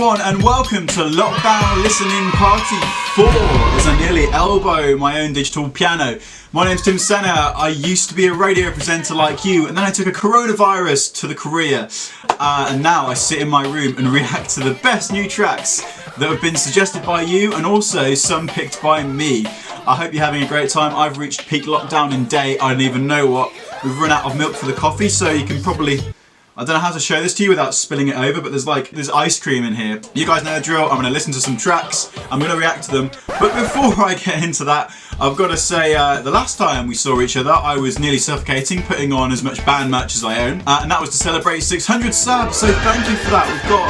everyone and welcome to Lockdown Listening Party 4 as I nearly elbow my own digital piano. My name's Tim Senna. I used to be a radio presenter like you, and then I took a coronavirus to the career, and now I sit in my room and react to the best new tracks that have been suggested by you and also some picked by me. I hope you're having a great time. I've reached peak lockdown in day. I don't even know what. We've run out of milk for the coffee, so you can probably... I don't know how to show this to you without spilling it over, but there's ice cream in here. You guys know the drill. I'm going to listen to some tracks. I'm going to react to them. But before I get into that, I've got to say the last time we saw each other, I was nearly suffocating, putting on as much band merch as I own. And that was to celebrate 600 subs, so thank you for that. We've got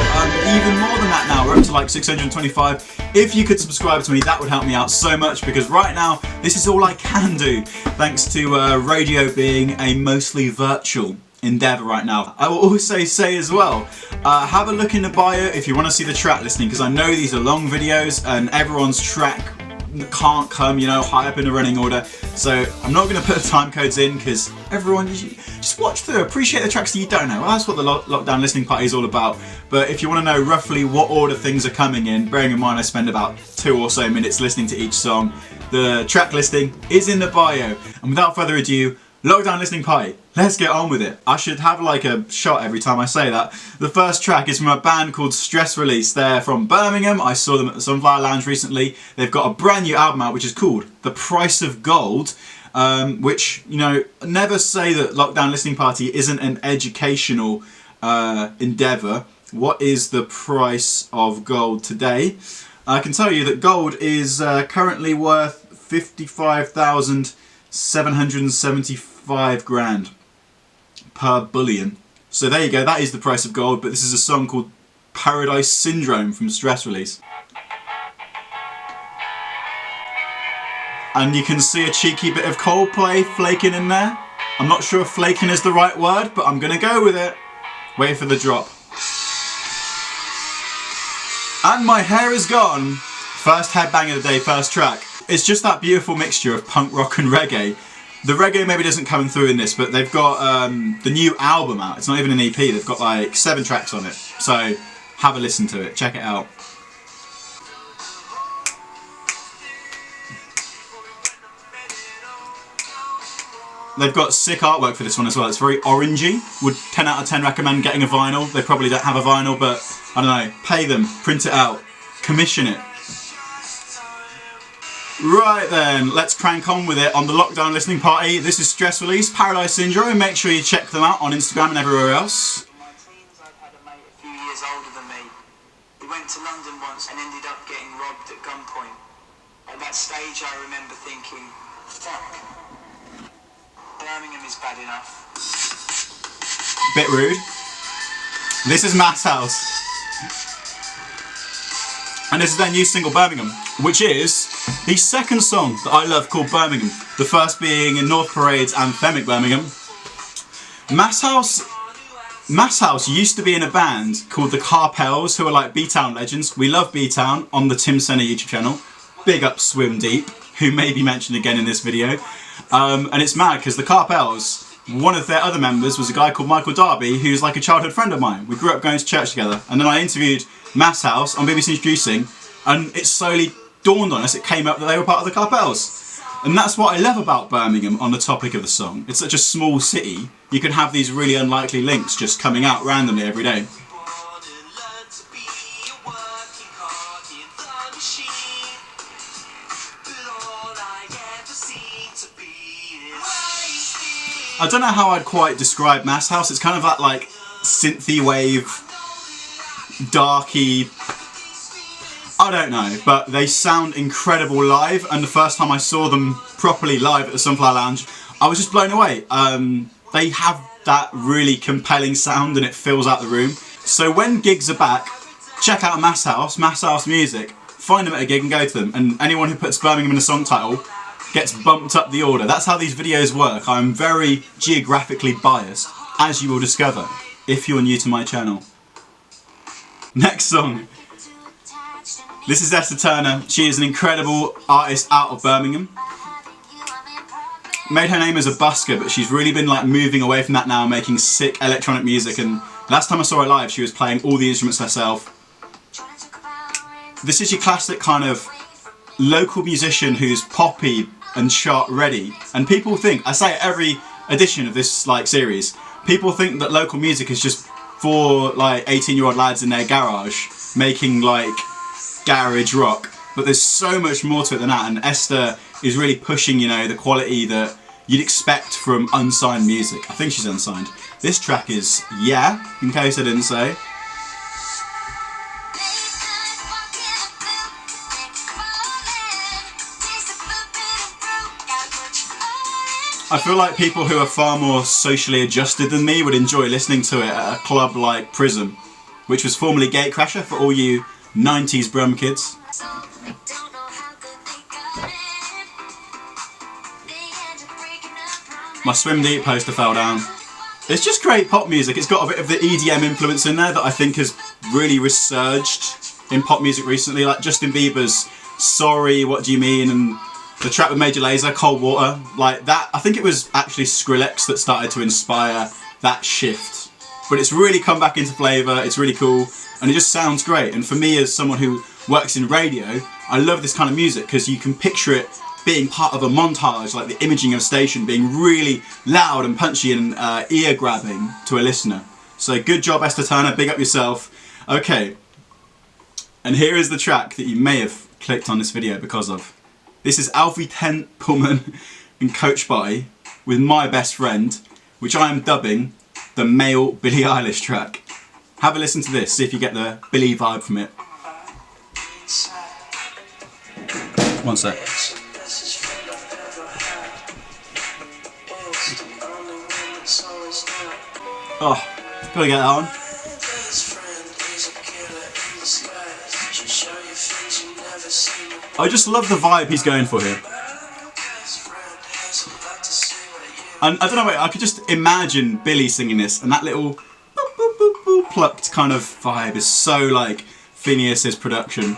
even more than that now. We're up to like 625. If you could subscribe to me, that would help me out so much, because right now, this is all I can do, thanks to radio being a mostly virtual endeavour right now. I will also say as well, have a look in the bio if you want to see the track listing, because I know these are long videos and everyone's track can't come, you know, high up in the running order, so I'm not going to put the time codes in because everyone, just watch through, appreciate the tracks that you don't know. Well, that's what the lockdown listening party is all about. But if you want to know roughly what order things are coming in, bearing in mind I spend about 2 or so minutes listening to each song, the track listing is in the bio. And without further ado, Lockdown Listening Party, let's get on with it. I should have like a shot every time I say that. The first track is from a band called Stress Release. They're from Birmingham. I saw them at the Sunflower Lounge recently. They've got a brand new album out which is called The Price of Gold, which, you know, never say that Lockdown Listening Party isn't an educational endeavour. What is the price of gold today? I can tell you that gold is currently worth 55,775 grand per bullion. So there you go, that is the price of gold, but this is a song called Paradise Syndrome from Stress Release. And you can see a cheeky bit of Coldplay flaking in there. I'm not sure if flaking is the right word, but I'm gonna go with it. Wait for the drop. And my hair is gone. First headbang of the day, first track. It's just that beautiful mixture of punk rock and reggae. The reggae maybe doesn't come through in this, but they've got the new album out. It's not even an EP, they've got like 7 tracks on it. So have a listen to it, check it out. They've got sick artwork for this one as well. It's very orangey. Would 10 out of 10 recommend getting a vinyl. They probably don't have a vinyl, but I don't know, pay them, print it out, commission it. Right then, let's crank on with it on the Lockdown Listening Party. This is Stress Release, Paradise Syndrome. Make sure you check them out on Instagram and everywhere else. In my teens, I'd had a mate a few years older than me. He went to London once and ended up getting robbed at gunpoint. At that stage, I remember thinking, fuck, Birmingham is bad enough. Bit rude. This is Mass House. And this is their new single, Birmingham, which is the second song that I love called Birmingham. The first being in North Parade's anthemic Birmingham. Mass House used to be in a band called the Carpels, who are like B-Town legends. We love B-Town on the Tim Senna YouTube channel. Big up Swim Deep, who may be mentioned again in this video. And it's mad because the Carpels, one of their other members was a guy called Michael Darby, who's like a childhood friend of mine. We grew up going to church together. And then I interviewed Mass House on BBC Introducing, and it slowly dawned on us, it came up that they were part of the Carpels. And that's what I love about Birmingham on the topic of the song. It's such a small city, you can have these really unlikely links just coming out randomly every day. I don't know how I'd quite describe Mass House. It's kind of that like synthy wave, darky, I don't know, but they sound incredible live, and the first time I saw them properly live at the Sunflower Lounge, I was just blown away. They have that really compelling sound and it fills out the room. So when gigs are back, check out Mass House Music, find them at a gig and go to them, and anyone who puts Birmingham in the song title gets bumped up the order. That's how these videos work. I'm very geographically biased, as you will discover if you're new to my channel. Next song. This is Esther Turner. She is an incredible artist out of Birmingham. Made her name as a busker, but she's really been like moving away from that now, making sick electronic music. And last time I saw her live, she was playing all the instruments herself. This is your classic kind of local musician who's poppy and chart ready. And people think, I say every edition of this like series, people think that local music is just for like 18-year-old lads in their garage making like garage rock. But there's so much more to it than that, and Esther is really pushing, you know, the quality that you'd expect from unsigned music. I think she's unsigned. This track is Yeah, in case I didn't say. I feel like people who are far more socially adjusted than me would enjoy listening to it at a club like Prism, which was formerly Gatecrasher for all you 90s Brum kids. My Swim Deep poster fell down. It's just great pop music. It's got a bit of the EDM influence in there that I think has really resurged in pop music recently, like Justin Bieber's Sorry, What Do You Mean, and the track with Major Lazer, Cold Water, like that. I think it was actually Skrillex that started to inspire that shift. But it's really come back into flavour, it's really cool, and it just sounds great. And for me, as someone who works in radio, I love this kind of music because you can picture it being part of a montage, like the imaging of a station being really loud and punchy and ear-grabbing to a listener. So good job, Esther Turner, big up yourself. Okay, and here is the track that you may have clicked on this video because of. This is Alfie, Templeman and Coach by with My Best Friend, which I am dubbing the male Billie Eilish track. Have a listen to this, see if you get the Billie vibe from it. One sec. Oh, gotta get that on. I just love the vibe he's going for here. And I don't know, wait, I could just imagine Billie singing this, and that little boop, boop, boop, boop, plucked kind of vibe is so like Phineas's production.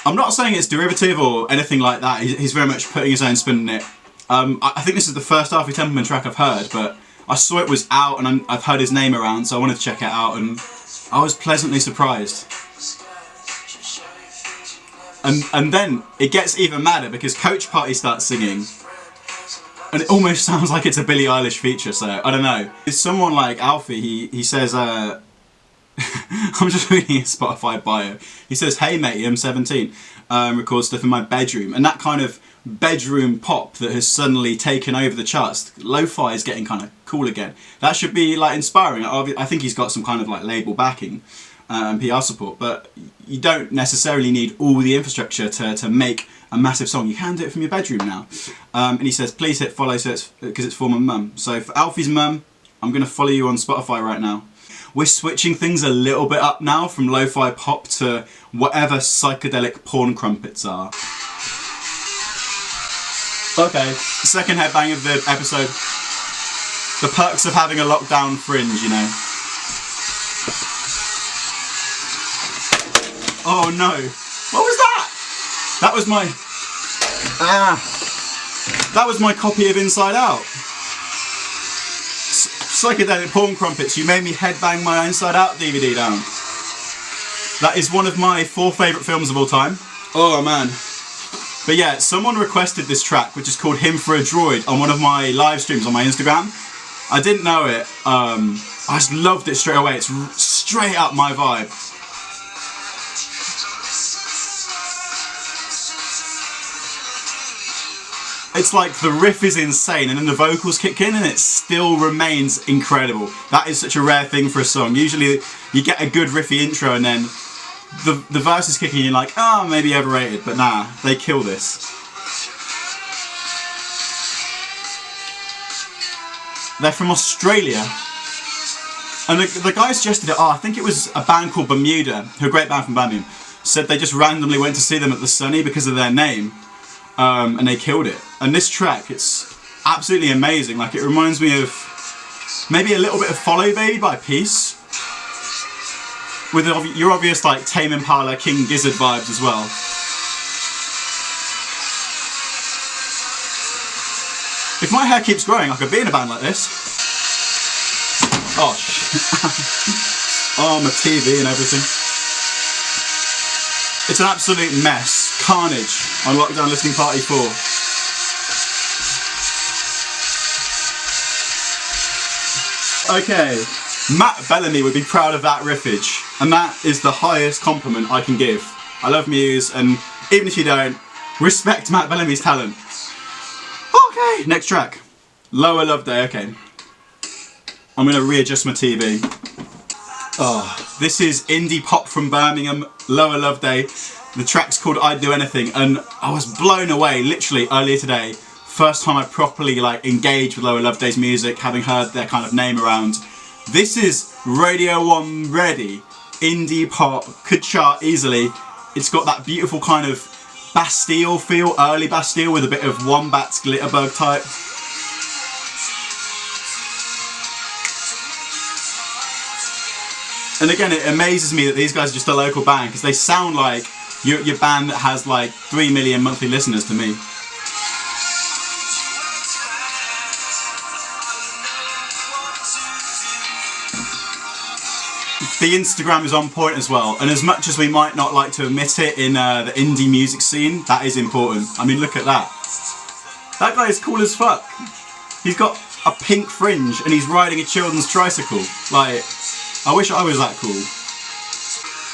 I'm not saying it's derivative or anything like that, he's very much putting his own spin on it. I think this is the first Alfie Templeman track I've heard, but I saw it was out and I've heard his name around, so I wanted to check it out, and I was pleasantly surprised. And then it gets even madder because Coach Party starts singing, and it almost sounds like it's a Billie Eilish feature, so I don't know. It's someone like Alfie, he says, I'm just reading his Spotify bio. He says, "Hey matey, I'm 17, record stuff in my bedroom," and that kind of bedroom pop that has suddenly taken over the charts. Lo-fi is getting kind of cool again. That should be like inspiring. I think he's got some kind of like label backing and PR support, but you don't necessarily need all the infrastructure to make a massive song. You can do it from your bedroom now. And he says, please hit follow because it's for my mum. So for Alfie's mum, I'm going to follow you on Spotify right now. We're switching things a little bit up now from lo-fi pop to whatever psychedelic porn crumpets are. Okay, second headbang of the episode. The perks of having a lockdown fringe, you know. Oh no! What was that? That was my... That was my copy of Inside Out. Psychedelic porn crumpets, you made me headbang my Inside Out DVD down. That is one of my 4 favourite films of all time. Oh man. But yeah, someone requested this track, which is called Him for a Droid, on one of my live streams on my Instagram. I didn't know it. I just loved it straight away. It's straight up my vibe. It's like the riff is insane and then the vocals kick in and it still remains incredible. That is such a rare thing for a song. Usually you get a good riffy intro and then the verse is kicking in, like, oh, maybe overrated, but nah, they kill this. They're from Australia. And the guy suggested it, I think it was a band called Bermuda, who are a great band from Birmingham, said they just randomly went to see them at the Sunny because of their name. And they killed it. And this track, it's absolutely amazing. Like, it reminds me of maybe a little bit of Follow Baby by Peace, with your obvious like Tame Impala, King Gizzard vibes as well. If my hair keeps growing, I could be in a band like this. Oh shit. Oh, my TV and everything. It's an absolute mess. Carnage on Lockdown Listening Party 4. Okay, Matt Bellamy would be proud of that riffage, and that is the highest compliment I can give. I love Muse, and even if you don't, respect Matt Bellamy's talent. Okay, next track. Lower Loveday, okay. I'm gonna readjust my TV. Oh, this is indie pop from Birmingham, Lower Loveday. The track's called I'd Do Anything, and I was blown away literally earlier today. First time I properly engaged with Lower Loveday's music, having heard their kind of name around. This is Radio 1 ready. Indie pop, could chart easily. It's got that beautiful kind of Bastille feel, early Bastille with a bit of Wombats Glitterbug type. And again, it amazes me that these guys are just a local band, because they sound like your band that has 3 million monthly listeners to me. The Instagram is on point as well, and as much as we might not like to admit it in the indie music scene, that is important. I mean, look at that. That guy is cool as fuck. He's got a pink fringe and he's riding a children's tricycle. I wish I was that cool.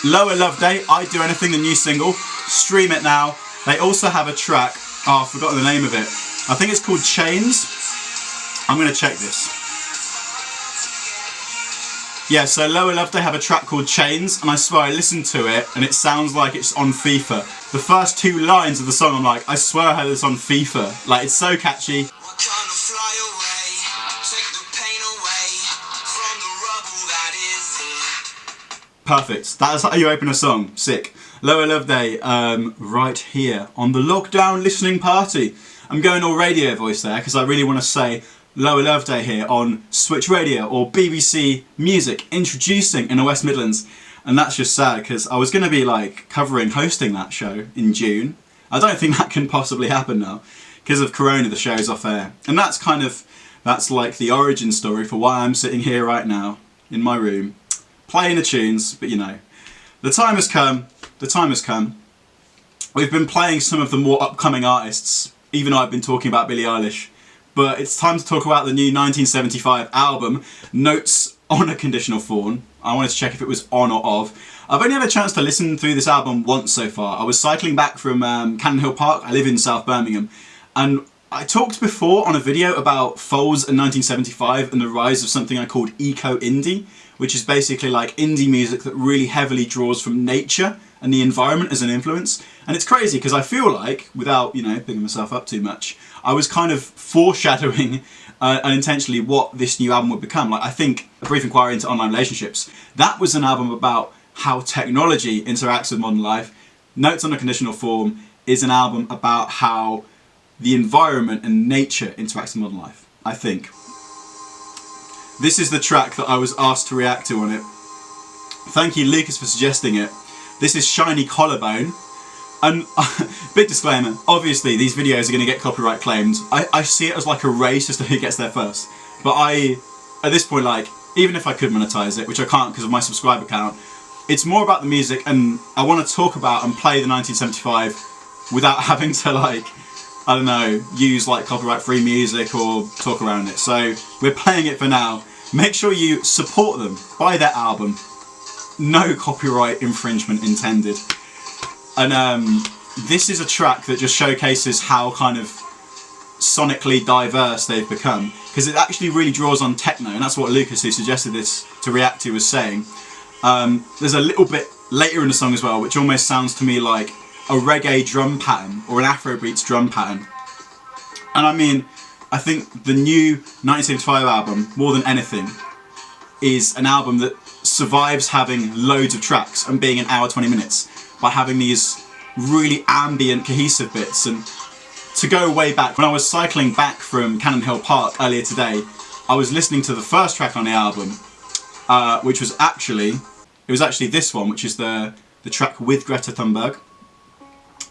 Lower Loveday, I'd Do Anything, the new single. Stream it now. They also have a track, oh, I've forgotten the name of it. I think it's called Chains. I'm going to check this. Yeah, so Lower Loveday have a track called Chains, and I swear I listened to it and it sounds like it's on FIFA. The first 2 lines of the song, I'm like, I swear I heard this on FIFA. It's so catchy. Perfect. That is how you open a song. Sick. Lower Loveday, right here on the Lockdown Listening Party. I'm going all radio voice there because I really want to say Lower Loveday here on Switch Radio or BBC Music, introducing in the West Midlands. And that's just sad because I was going to be hosting that show in June. I don't think that can possibly happen now because of Corona. The show's off air, and that's the origin story for why I'm sitting here right now in my room playing the tunes. But the time has come. The time has come. We've been playing some of the more upcoming artists, even though I've been talking about Billie Eilish. But it's time to talk about the new 1975 album, Notes on a Conditional Fawn. I wanted to check if it was on or off. I've only had a chance to listen through this album once so far. I was cycling back from Cannon Hill Park. I live in South Birmingham. And I talked before on a video about Foals in 1975 and the rise of something I called eco-indie, which is basically indie music that really heavily draws from nature and the environment as an influence. And it's crazy because I feel like, without, bigging myself up too much, I was kind of foreshadowing unintentionally what this new album would become. I think A Brief Inquiry into Online Relationships, that was an album about how technology interacts with modern life. Notes on a Conditional Form is an album about how the environment and nature interacts with modern life, I think. This is the track that I was asked to react to on it. Thank you, Lucas, for suggesting it. This is Shiny Collarbone. And big disclaimer, obviously these videos are going to get copyright claimed. I see it as a race as to who gets there first. But at this point, even if I could monetize it, which I can't because of my subscriber count, it's more about the music, and I want to talk about and play the 1975 without having to I don't know, use copyright free music or talk around it. So we're playing it for now. Make sure you support them, buy their album. No copyright infringement intended. And this is a track that just showcases how kind of sonically diverse they've become, because it actually really draws on techno, and that's what Lucas, who suggested this to react to, was saying. There's a little bit later in the song as well which almost sounds to me like a reggae drum pattern or an Afrobeats drum pattern. And I think the new 1975 album, more than anything, is an album that survives having loads of tracks and being an hour 20 minutes by having these really ambient, cohesive bits. And to go way back, when I was cycling back from Cannon Hill Park earlier today, I was listening to the first track on the album, which was actually this one, which is the track with Greta Thunberg.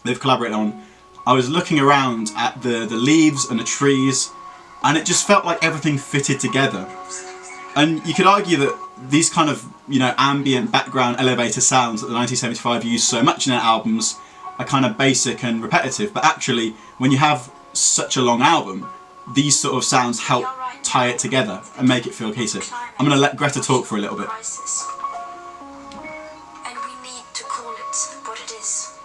They've collaborated on. I was looking around at the leaves and the trees, and it just felt like everything fitted together. And you could argue that these kind of, you know, ambient background elevator sounds that the 1975 used so much in their albums are kind of basic and repetitive, but actually when you have such a long album, these sort of sounds help tie it together and make it feel cohesive. I'm going to let Greta talk for a little bit. And we need to call it what it is.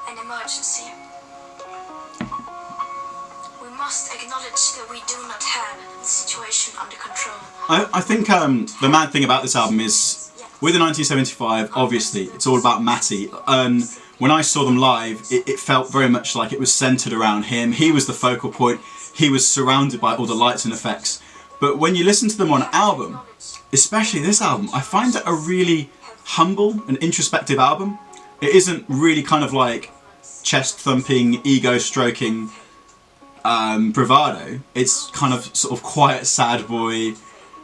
An emergency. We must acknowledge that we do not have the situation under control. I think the mad thing about this album is, with the 1975, obviously, it's all about Matty. And when I saw them live, it felt very much like it was centred around him. He was the focal point. He was surrounded by all the lights and effects. But when you listen to them on album, especially this album, I find it a really humble and introspective album. It isn't really kind of like chest-thumping, ego-stroking bravado. It's kind of sort of quiet, sad boy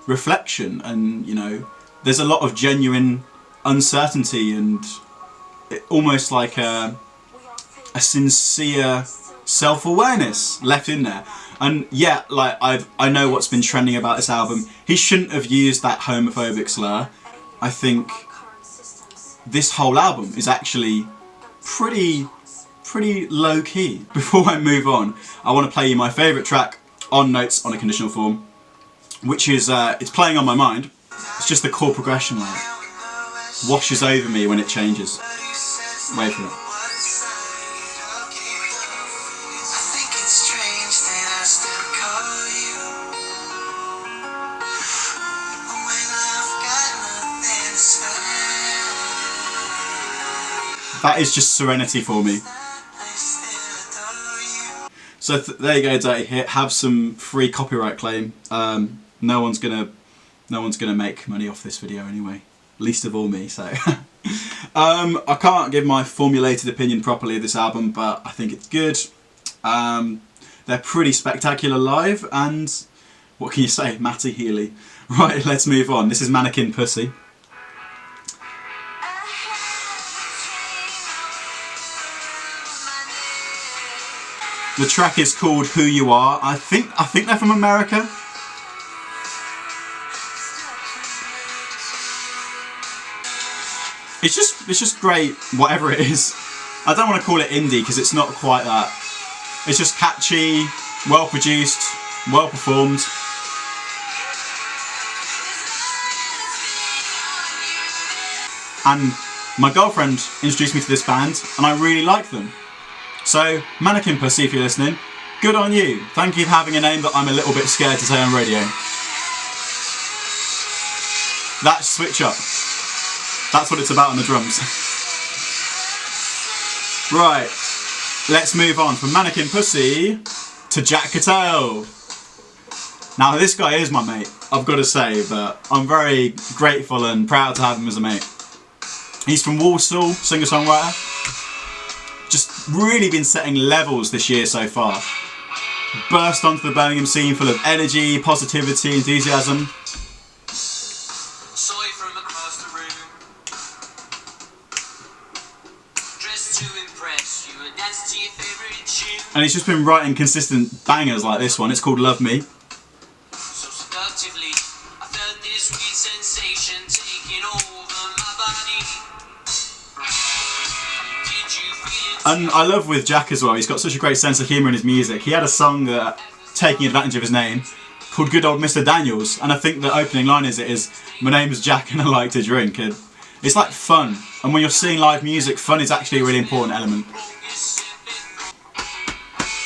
reflection, and you know, there's a lot of genuine uncertainty and almost like a sincere self-awareness left in there. And yeah, like I know what's been trending about this album. He shouldn't have used that homophobic slur. I think this whole album is actually pretty low-key. Before I move on, I want to play you my favourite track on Notes on a Conditional Form, which is, it's playing on my mind. It's just the chord progression, like, washes over me when it changes. Wait for it. That is just serenity for me. So there you go, Dirty Hit. Have some free copyright claim. No one's gonna make money off this video anyway. Least of all me. So I can't give my formulated opinion properly of this album, but I think it's good. They're pretty spectacular live, and what can you say, Matty Healy. Right, let's move on. This is Mannequin Pussy. The track is called Who You Are. I think they're from America. It's just great, whatever it is. I don't want to call it indie because it's not quite that. It's just catchy, well produced, well performed. And my girlfriend introduced me to this band, and I really like them. So, Mannequin Pussy, if you're listening, good on you. Thank you for having a name that I'm a little bit scared to say on radio. That switch up. That's what it's about on the drums. Right, let's move on from Mannequin Pussy to Jack Cattell. Now, this guy is my mate, I've got to say, but I'm very grateful and proud to have him as a mate. He's from Walsall, singer-songwriter. Just really been setting levels this year so far. Burst onto the Birmingham scene full of energy, positivity, enthusiasm. Saw you from across the room. Dressed to impress you and dance to your favourite tune. And he's just been writing consistent bangers like this one. It's called Love Me. So seductively, I felt this sweet sensation taking over my body. And I love with Jack as well, he's got such a great sense of humour in his music. He had a song that, taking advantage of his name, called Good Old Mr. Daniels, and I think the opening line is, my name is Jack and I like to drink. And it's like fun, and when you're seeing live music, fun is actually a really important element.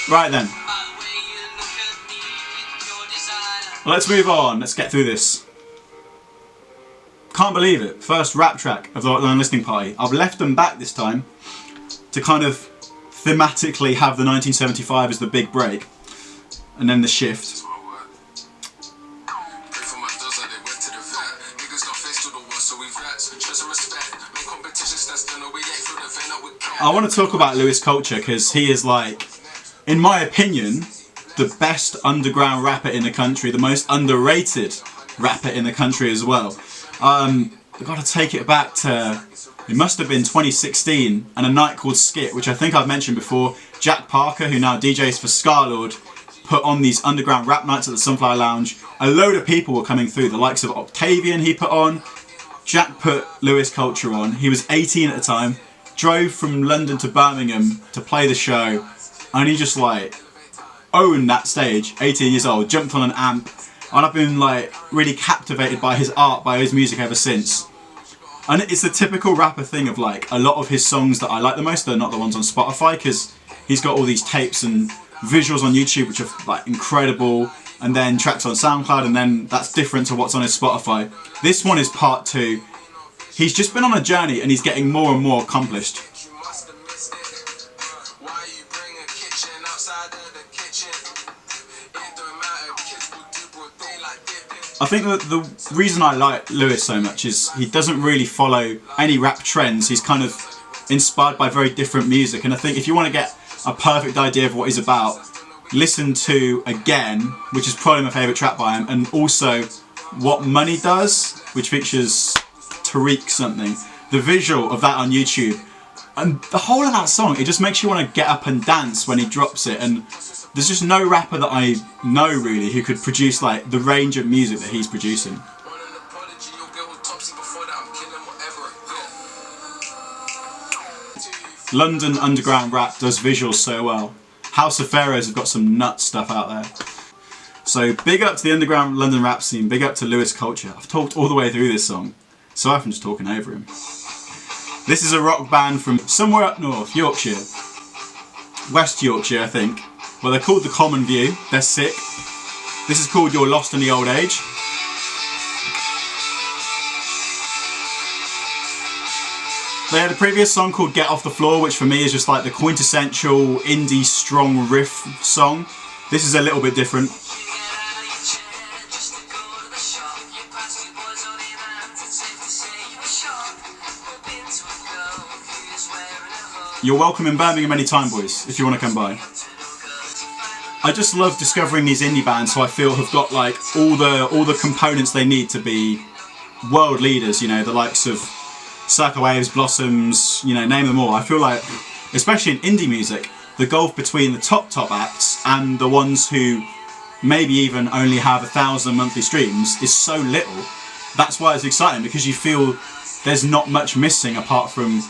Right then. Well, let's move on, let's get through this. Can't believe it, first rap track of the Lockdown Listening Party. I've left them back this time to kind of thematically have the 1975 as the big break, and then the shift. I want to talk about Louis Culture because he is, like, in my opinion, the best underground rapper in the country, the most underrated rapper in the country as well. I've got to take it back to, it must have been 2016, and a night called Skit, which I think I've mentioned before. Jack Parker, who now DJs for Scarlord, put on these underground rap nights at the Sunflower Lounge. A load of people were coming through, the likes of Octavian he put on, Jack put Lewis Culture on. He was 18 at the time, drove from London to Birmingham to play the show, and he just like owned that stage, 18 years old, jumped on an amp, and I've been like really captivated by his art, by his music ever since. And it's the typical rapper thing of like, a lot of his songs that I like the most, they're not the ones on Spotify, because he's got all these tapes and visuals on YouTube which are like incredible, and then tracks on SoundCloud, and then that's different to what's on his Spotify. This one is part 2. He's just been on a journey and he's getting more and more accomplished. I think that the reason I like Lewis so much is he doesn't really follow any rap trends. He's kind of inspired by very different music, and I think if you want to get a perfect idea of what he's about, listen to Again, which is probably my favourite track by him, and also What Money Does, which features Tariq something. The visual of that on YouTube, and the whole of that song, it just makes you want to get up and dance when he drops it. And there's just no rapper that I know really who could produce like the range of music that he's producing. London underground rap does visuals so well. House of Pharaohs have got some nut stuff out there. So big up to the underground London rap scene, big up to Lewis Culture. I've talked all the way through this song, so I'm just talking over him. This is a rock band from somewhere up north, Yorkshire. West Yorkshire, I think. Well, they're called The Common View. They're sick. This is called You're Lost in the Old Age. They had a previous song called Get Off the Floor, which for me is just like the quintessential indie strong riff song. This is a little bit different. You're welcome in Birmingham anytime, boys, if you want to come by. I just love discovering these indie bands who I feel have got like all the components they need to be world leaders, you know, the likes of Circle Waves, Blossoms, you know, name them all. I feel like, especially in indie music, the gulf between the top acts and the ones who maybe even only have 1,000 monthly streams is so little. That's why it's exciting, because you feel there's not much missing apart from,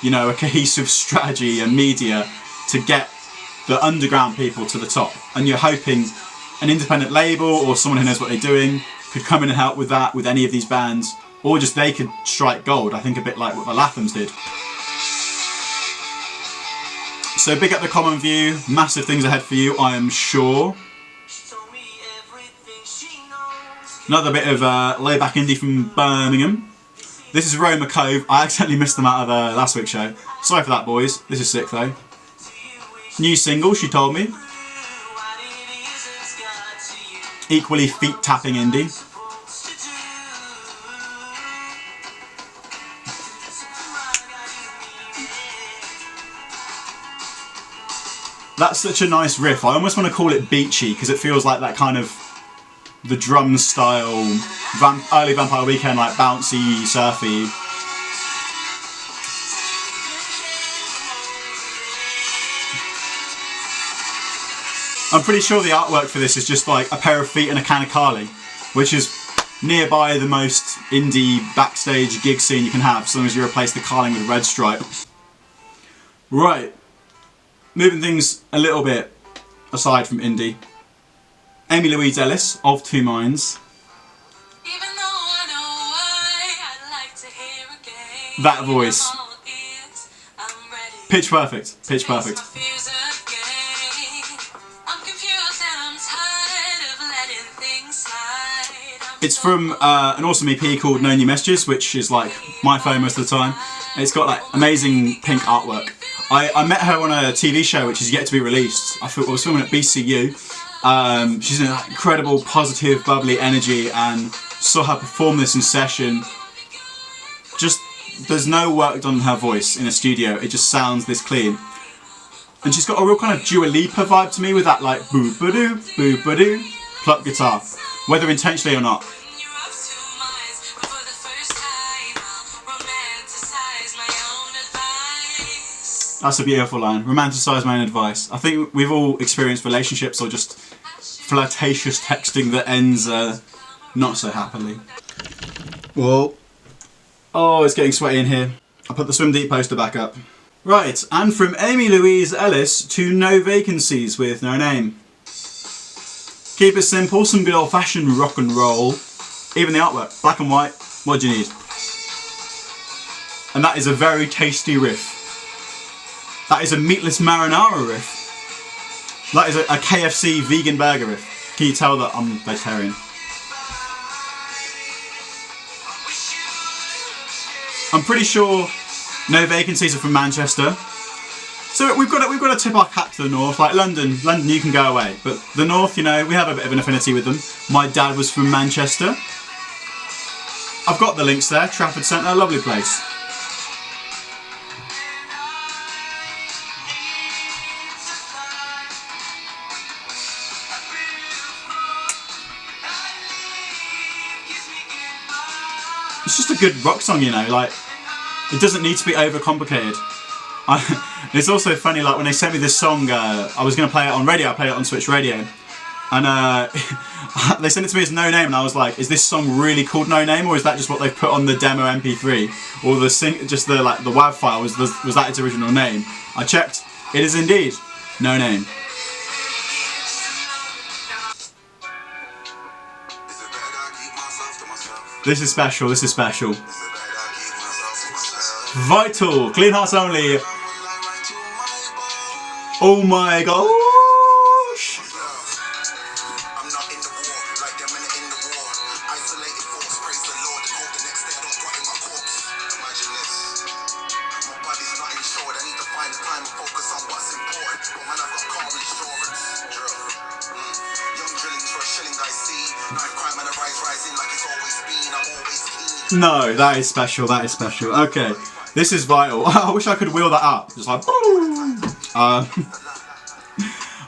you know, a cohesive strategy and media to get the underground people to the top. And you're hoping an independent label or someone who knows what they're doing could come in and help with that, with any of these bands, or just they could strike gold. I think a bit like what the Lathams did. So big up The Common View, massive things ahead for you, I am sure. Another bit of layback indie from Birmingham. This is Roma, Cove. I accidentally missed them out of last week's show. Sorry for that, boys. This is sick though. New single, She Told Me. Equally feet tapping indie. That's such a nice riff. I almost want to call it beachy, because it feels like that kind of the drum style, early Vampire Weekend, like bouncy, surfy. I'm pretty sure the artwork for this is just like a pair of feet and a can of Carly, which is nearby the most indie backstage gig scene you can have, as long as you replace the Carling with a red stripe. Right, moving things a little bit aside from indie. Amy Louise Ellis, of Two Minds. That voice. Pitch perfect, pitch perfect. It's from an awesome EP called No New Messages, which is like my phone most of the time. It's got like amazing pink artwork. I met her on a TV show which is yet to be released. I was filming at BCU. She's an incredible, positive, bubbly energy, and saw her perform this in session. Just, there's no work done on her voice in a studio. It just sounds this clean. And she's got a real kind of Dua Lipa vibe to me, with that like boo-ba-doo, pluck guitar. Whether intentionally or not. That's a beautiful line. Romanticise my own advice. I think we've all experienced relationships or just flirtatious texting that ends not so happily. Whoa. Oh, it's getting sweaty in here. I'll put the swim deep poster back up. Right, and from Amy Louise Ellis to No Vacancies with No Name. Keep it simple, some good old fashioned rock and roll. Even the artwork, black and white, what do you need? And that is a very tasty riff. That is a meatless marinara riff. That is a KFC vegan burger riff. Can you tell that I'm vegetarian? I'm pretty sure No Vacancies are from Manchester. So we've got to tip our cap to the north. Like London, you can go away. But the north, you know, we have a bit of an affinity with them. My dad was from Manchester. I've got the links there. Trafford Centre, lovely place. It's just a good rock song, you know, like, it doesn't need to be overcomplicated. It's also funny, like, when they sent me this song, I was going to play it on radio, I played it on Switch Radio, and they sent it to me as No Name, and I was like, is this song really called No Name, or is that just what they've put on the demo MP3, or just the WAV file, was that its original name? I checked, it is indeed No Name. This is special, this is special. Vital, Clean Hearts Only. Oh my gosh. No, that is special, that is special. Okay, this is Vital. I wish I could wheel that up. Just like,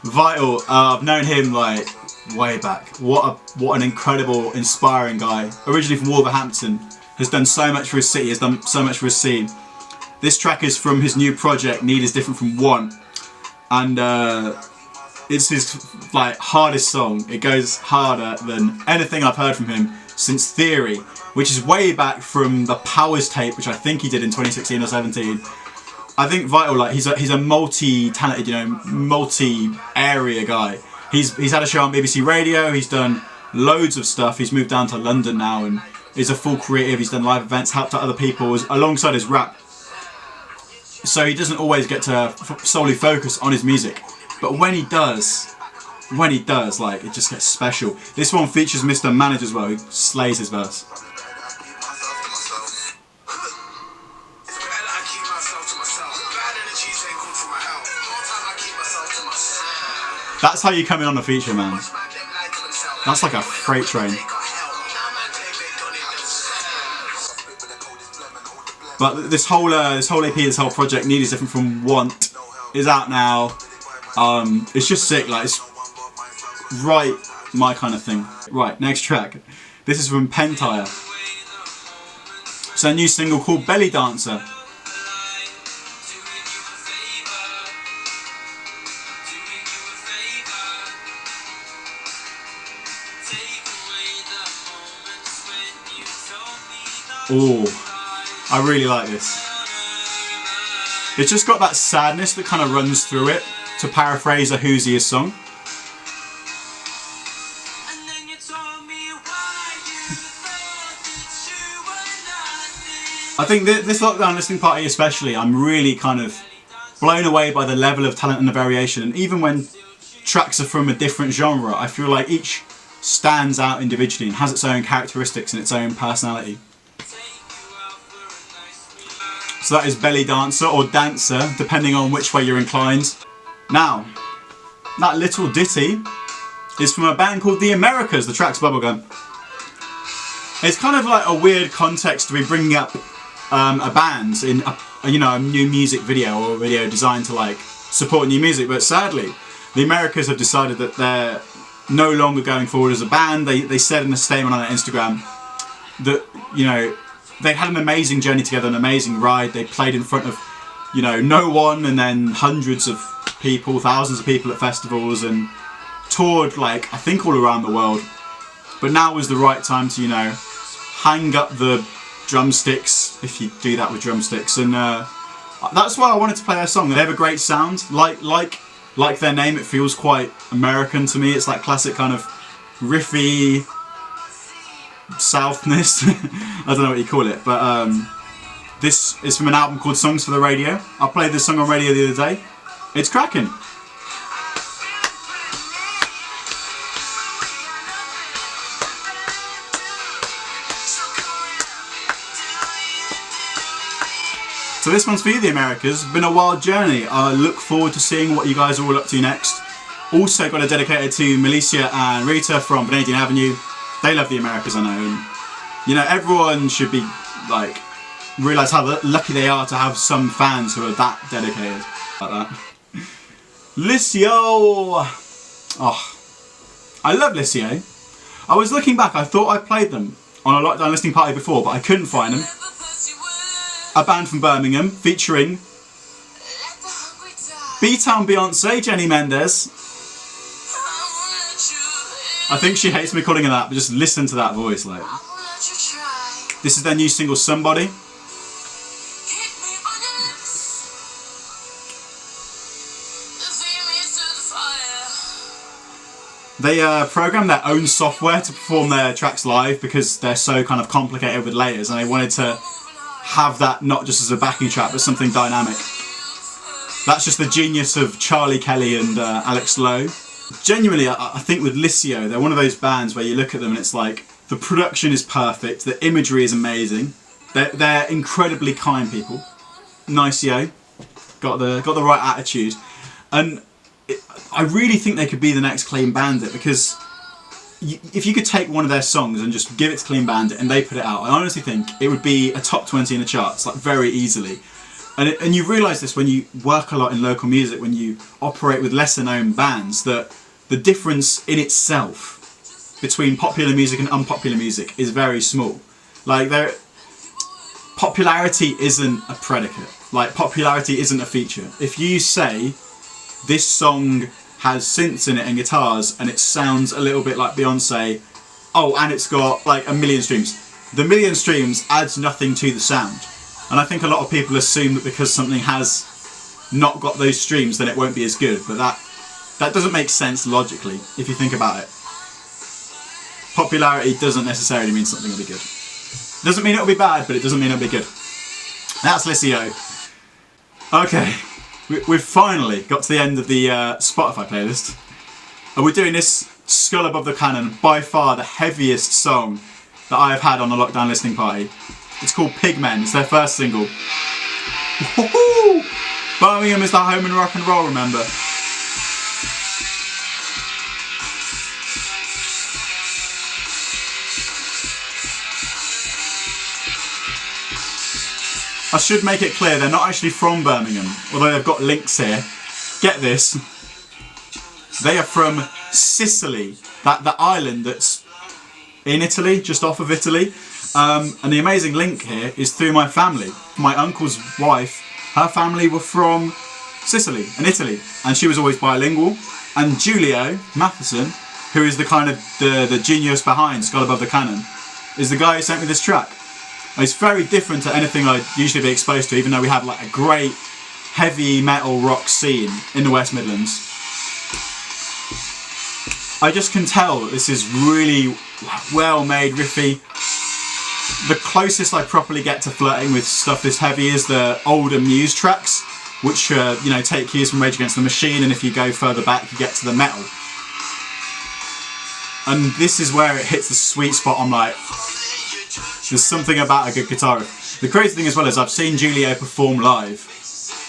Vital, I've known him like way back. What an incredible, inspiring guy. Originally from Wolverhampton, has done so much for his city, has done so much for his scene. This track is from his new project, Need is Different from One. And it's his like hardest song. It goes harder than anything I've heard from him since Theory, which is way back from the Powers tape, which I think he did in 2016 or 17. I think Vital, like, he's a multi-talented, you know, multi-area guy. He's had a show on BBC Radio. He's done loads of stuff. He's moved down to London now and is a full creative. He's done live events, helped out other people alongside his rap. So he doesn't always get to solely focus on his music, but when he does, like, it just gets special. This one features Mr. Manage as well, who slays his verse. That's how you come in on a feature, man. That's like a freight train. But this whole EP, this whole project, Need is Different from Want, is out now. It's just sick, like, it's right my kind of thing. Right, next track. This is from Pentire. It's a new single called Belly Dancer. Oh, I really like this. It's just got that sadness that kind of runs through it, to paraphrase a Who's Ears song. I think this lockdown listening party especially, I'm really kind of blown away by the level of talent and the variation. And even when tracks are from a different genre, I feel like each stands out individually and has its own characteristics and its own personality. So that is Belly Dancer, or Dancer, depending on which way you're inclined. Now, that little ditty is from a band called the Americas, the track's Bubblegum. It's kind of like a weird context to be bringing up a band in a new music video, or a video designed to like support new music, but sadly the Americas have decided that they're no longer going forward as a band. They said in a statement on their Instagram that, you know, they had an amazing journey together, an amazing ride. They played in front of, you know, no one, and then hundreds of people, thousands of people at festivals, and toured like I think all around the world, but now was the right time to, you know, hang up the drumsticks, if you do that with drumsticks, and that's why I wanted to play their song. They have a great sound, like their name, it feels quite American to me. It's like classic kind of riffy southness. I don't know what you call it, but this is from an album called Songs for the Radio. I played this song on radio the other day. It's cracking. So this one's for you, the Americas. It's been a wild journey. I look forward to seeing what you guys are all up to next. Also got it dedicated to Melissa and Rita from Vanadian Avenue. They love the Americas, I know. And, you know, everyone should be, like, realise how lucky they are to have some fans who are that dedicated. Like that. Lycio! Oh, I love Lycio. I was looking back, I thought I played them on a lockdown listening party before, but I couldn't find them. A band from Birmingham featuring B-Town Beyonce, Jenny Mendez. I think she hates me calling her that, but just listen to that voice, like. This is their new single, Somebody. They program their own software to perform their tracks live because they're so kind of complicated with layers, and they wanted to have that not just as a backing track but something dynamic. That's just the genius of Charlie Kelly and Alex Lowe. Genuinely, I think with Lycio, they're one of those bands where you look at them and it's like the production is perfect, the imagery is amazing, they're incredibly kind people. Nicio, got the right attitude, and I really think they could be the next Clean Bandit, because if you could take one of their songs and just give it to Clean Bandit and they put it out, I honestly think it would be a top 20 in the charts, like very easily. And you realise this when you work a lot in local music, when you operate with lesser known bands, that the difference in itself between popular music and unpopular music is very small. Like, popularity isn't a predicate, like popularity isn't a feature. If you say this song has synths in it and guitars and it sounds a little bit like Beyonce, oh, and it's got like 1 million streams, the million streams adds nothing to the sound. And I think a lot of people assume that because something has not got those streams then it won't be as good, but that doesn't make sense logically if you think about it. Popularity doesn't necessarily mean something will be good. It doesn't mean it'll be bad, but it doesn't mean it'll be good. That's Lycio. Okay. We've finally got to the end of the Spotify playlist, and we're doing this Skull Above the Cannon, by far the heaviest song that I have had on a lockdown listening party. It's called Pigmen, it's their first single. Woohoo! Birmingham is the home and rock and roll, remember? I should make it clear, they're not actually from Birmingham, although they've got links here. Get this. They are from Sicily, the island that's in Italy, just off of Italy. And the amazing link here is through my family. My uncle's wife, her family were from Sicily and Italy, and she was always bilingual. And Giulio Matheson, who is the kind of the genius behind Skull Above the Cannon, is the guy who sent me this track. It's very different to anything I'd usually be exposed to, even though we have like a great heavy metal rock scene in the West Midlands. I just can tell that this is really well made, riffy. The closest I properly get to flirting with stuff this heavy is the older Muse tracks, which you know, take cues from Rage Against the Machine, and if you go further back you get to the metal. And this is where it hits the sweet spot. I'm like, there's something about a good guitar riff. The crazy thing as well is I've seen Giulio perform live,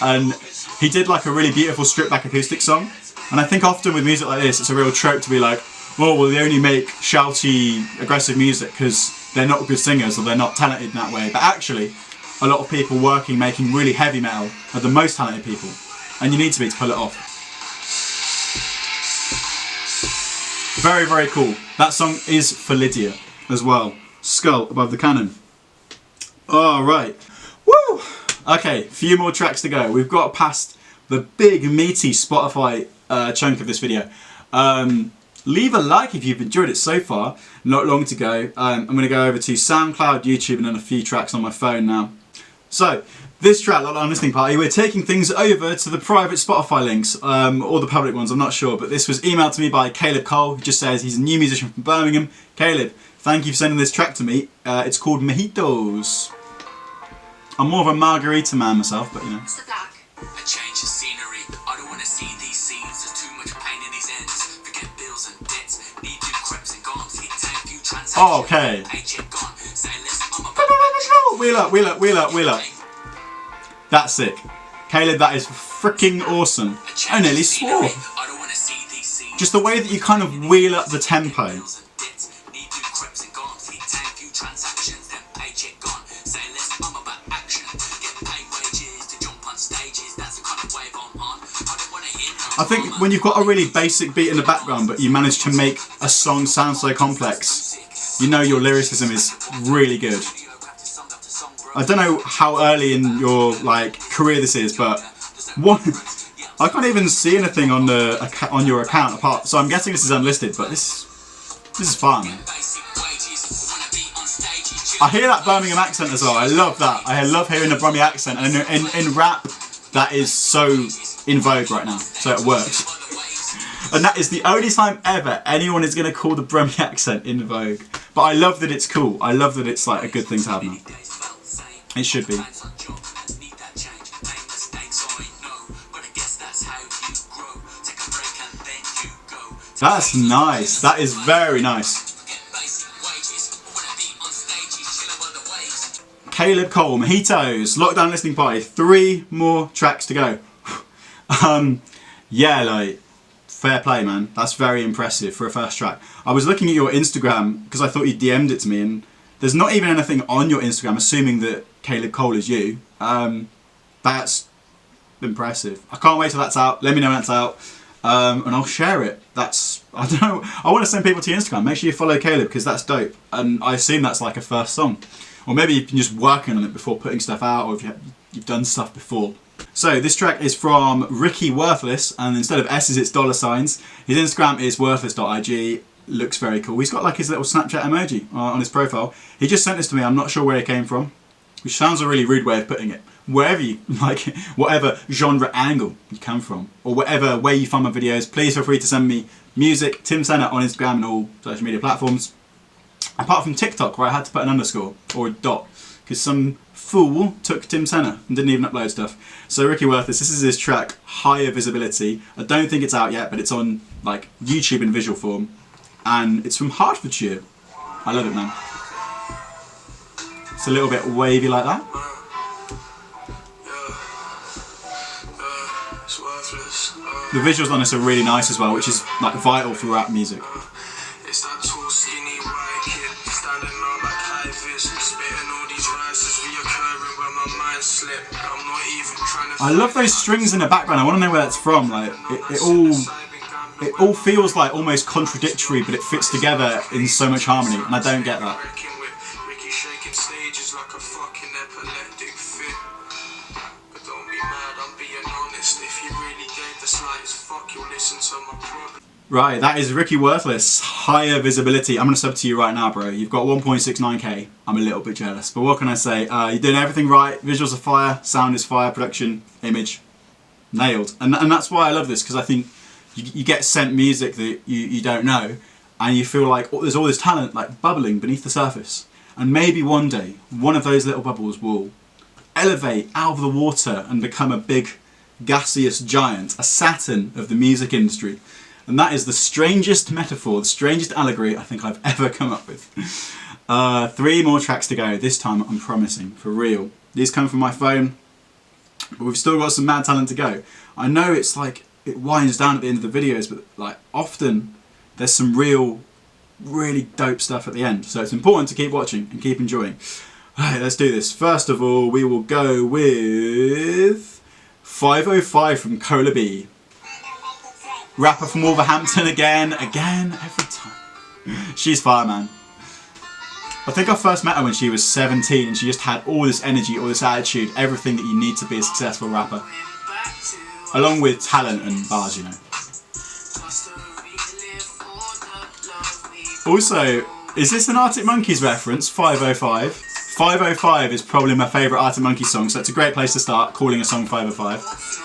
and he did like a really beautiful stripped back acoustic song, and I think often with music like this it's a real trope to be like, oh well, they only make shouty aggressive music because they're not good singers or they're not talented in that way. But actually a lot of people making really heavy metal are the most talented people, and you need to be to pull it off. Very, very cool. That song is for Lydia as well. Skull Above the Cannon. Alright. Woo! Okay, few more tracks to go. We've got past the big meaty Spotify chunk of this video. Leave a like if you've enjoyed it so far. Not long to go. I'm going to go over to SoundCloud, YouTube, and then a few tracks on my phone now. So, this track, Lockdown Listening Party, we're taking things over to the private Spotify links, or the public ones, I'm not sure, but this was emailed to me by Caylib Cole, who just says he's a new musician from Birmingham. Caylib, thank you for sending this track to me. It's called Mojitos. I'm more of a margarita man myself, but you know. It's the black. A change of scenery. I don't want to see these scenes. There's too much pain in these ends. Forget bills and debts. Need new creps and gons. Hit 10 few transactions. Oh, okay. Paycheck gone. Say less. I'm a Wheel up, wheel up, wheel up, wheel up. That's sick. Caylib, that is freaking awesome. I nearly swore. I don't want to see these scenes. Just the way that you kind of wheel up the tempo. I think when you've got a really basic beat in the background but you manage to make a song sound so complex, you know your lyricism is really good. I don't know how early in your career this is, but I can't even see anything on your account apart. So I'm guessing this is unlisted, but this is fun. I hear that Birmingham accent as well. I love that. I love hearing the Brummie accent, and in rap, that is so in vogue right now. So it works. And that is the only time ever anyone is going to call the Brummie accent in vogue. But I love that it's cool. I love that it's like a good thing to have now. It should be. That's nice. That is very nice. Caylib Cole, Mojitos, Lockdown Listening Party. 3 more tracks to go. Yeah, fair play, man. That's very impressive for a first track. I was looking at your Instagram because I thought you DM'd it to me, and there's not even anything on your Instagram, assuming that Caylib Cole is you. That's impressive. I can't wait till that's out. Let me know when that's out, and I'll share it. I don't know. I want to send people to your Instagram. Make sure you follow Caylib because that's dope. And I assume that's like a first song, or maybe you've been just working on it before putting stuff out, or if you've done stuff before. So this track is from Ricky Worthless, and instead of S's it's $signs. His Instagram is worthless.ig. Looks very cool. He's got like his little Snapchat emoji on his profile. He just sent this to me. I'm not sure where it came from, which sounds a really rude way of putting it. Wherever you whatever genre angle you come from, or whatever way you find my videos, please feel free to send me music. Tim Senna on Instagram and all social media platforms. Apart from TikTok, where I had to put an underscore or a dot because some fool took Tim Senna and didn't even upload stuff. So Ricky Worthless, this is his track Higher Visibility. I don't think it's out yet, but it's on like YouTube in visual form, and it's from Hertfordshire. I love it, man. It's a little bit wavy like that. The visuals on this are really nice as well, which is like vital for rap music. It's that tall, skinny white kid standing out like high vis, spitting all these rises reoccurring when my mind slipped. I'm not even trying to. I love those strings in the background. I want to know where that's from. Like it all feels like almost contradictory, but it fits together in so much harmony, and I don't get that. Ricky shaking stages like a fucking epileptic fit. But don't be mad, I'm being honest. If you really gave the slightest fuck, you'll listen to my problem. Right, that is Ricky Worthless, Higher Visibility. I'm going to sub to you right now, bro. You've got 1.69k. I'm a little bit jealous, but what can I say? You're doing everything right. Visuals are fire, sound is fire, production, image, nailed. And that's why I love this, because I think you get sent music that you don't know, and you feel like there's all this talent like bubbling beneath the surface. And maybe one day, one of those little bubbles will elevate out of the water and become a big gaseous giant, a Saturn of the music industry. And that is the strangest metaphor, the strangest allegory I think I've ever come up with. 3 more tracks to go. This time I'm promising, for real. These come from my phone, but we've still got some mad talent to go. I know it's like, it winds down at the end of the videos, but like often there's some really dope stuff at the end. So it's important to keep watching and keep enjoying. Alright, let's do this. First of all, we will go with 505 from Caylib. Rapper from Wolverhampton again, every time. She's fire, man. I think I first met her when she was 17 and she just had all this energy, all this attitude, everything that you need to be a successful rapper. Along with talent and bars, you know. Also, is this an Arctic Monkeys reference? 505. 505 is probably my favourite Arctic Monkeys song, so it's a great place to start calling a song 505.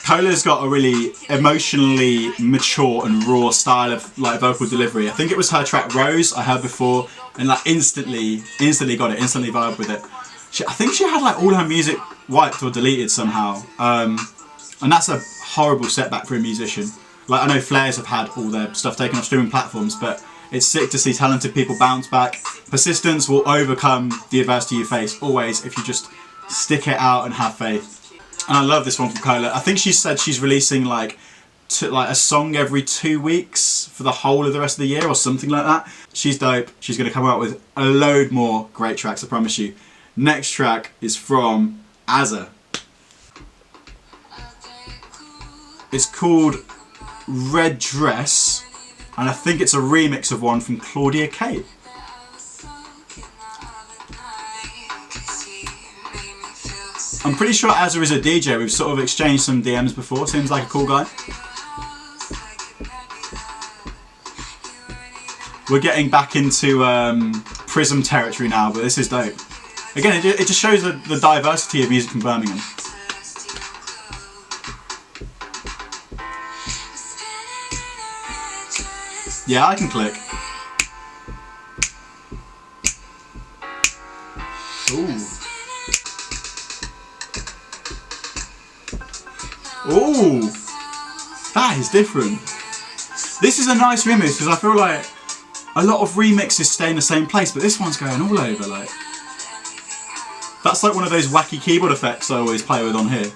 Cola's got a really emotionally mature and raw style of like vocal delivery. I think it was her track Rose I heard before, and like instantly got it, instantly vibed with it. I think she had like all her music wiped or deleted somehow, and that's a horrible setback for a musician. Like I know Flares have had all their stuff taken off streaming platforms, but it's sick to see talented people bounce back. Persistence will overcome the adversity you face, always, if you just stick it out and have faith. And I love this one from Cola. I think she said she's releasing like a song every 2 weeks for the whole of the rest of the year or something like that. She's dope. She's going to come out with a load more great tracks, I promise you. Next track is from Azza. It's called Red Dress, and I think it's a remix of one from Claudia K. I'm pretty sure Azza is a DJ. We've sort of exchanged some DMs before. Seems like a cool guy. We're getting back into Prism territory now, but this is dope. Again, it just shows the diversity of music from Birmingham. Yeah, I can click. Ooh. Ooh, that is different. This is a nice remix because I feel like a lot of remixes stay in the same place, but this one's going all over. Like, that's like one of those wacky keyboard effects I always play with on here.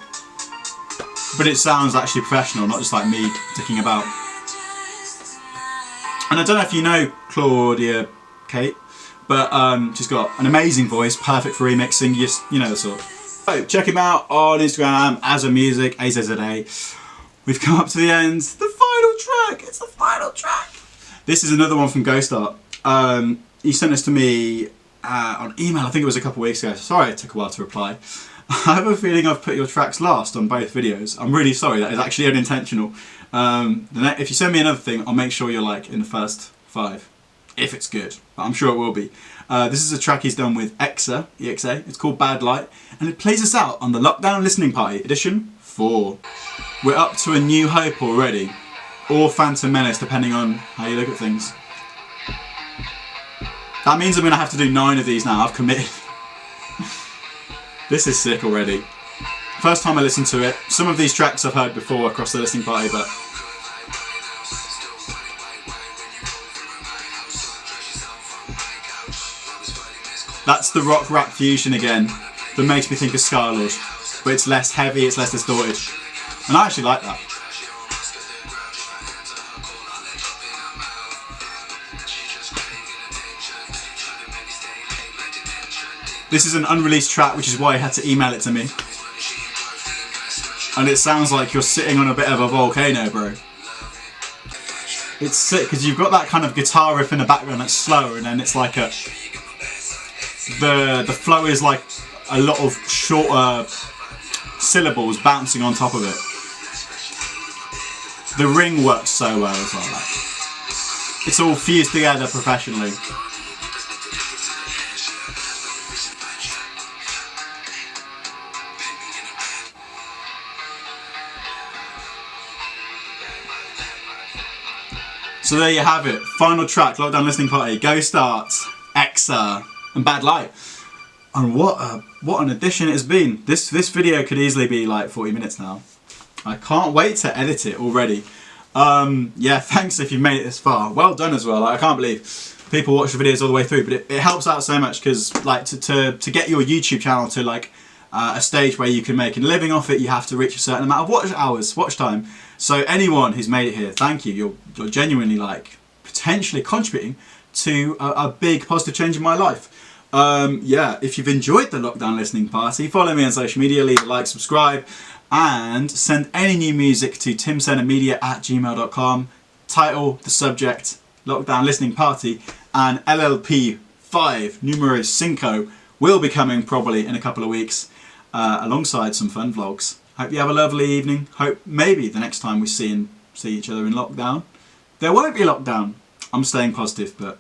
But it sounds actually professional, not just like me dicking about. And I don't know if you know Claudia Kate, but she's got an amazing voice, perfect for remixing. You know the sort. So check him out on Instagram, Azza Music, AZZA. We've come up to the end. The final track. It's the final track. This is another one from Ghost Art. He sent this to me on email. I think it was a couple of weeks ago. Sorry it took a while to reply. I have a feeling I've put your tracks last on both videos. I'm really sorry. That is actually unintentional. If you send me another thing, I'll make sure you're like in the first 5. If it's good, but I'm sure it will be. This is a track he's done with Exa, EXA. It's called Bad Light, and it plays us out on the Lockdown Listening Party, edition 4. We're up to A New Hope already, or Phantom Menace, depending on how you look at things. That means I'm going to have to do 9 of these now, I've committed. This is sick already. First time I listened to it. Some of these tracks I've heard before across the listening party, but that's the rock rap fusion again that makes me think of Scarlord, but it's less heavy, it's less distorted, and I actually like that. This is an unreleased track, which is why I had to email it to me. And it sounds like you're sitting on a bit of a volcano, bro. It's sick because you've got that kind of guitar riff in the background that's slower, and then it's like a the flow is like a lot of shorter syllables bouncing on top of it. The ring works so well as well. Like, it's all fused together professionally. So there you have it. Final track, Lockdown Listening Party, Ghost Art, Exa, and Bad Light. And what an addition it has been. This video could easily be like 40 minutes now. I can't wait to edit it already. Yeah, thanks if you've made it this far. Well done as well. Like, I can't believe people watch the videos all the way through, but it helps out so much because like to get your YouTube channel to like a stage where you can make a living off it, you have to reach a certain amount of watch time. So anyone who's made it here, thank you. You're genuinely like potentially contributing to a big positive change in my life. Yeah, if you've enjoyed the Lockdown Listening Party, follow me on social media, leave a like, subscribe. And send any new music to timsennermedia@gmail.com. Title, the subject, Lockdown Listening Party, and LLP5 numero 5 will be coming probably in a couple of weeks alongside some fun vlogs. Hope you have a lovely evening. Hope maybe the next time we see each other in lockdown, there won't be lockdown. I'm staying positive, but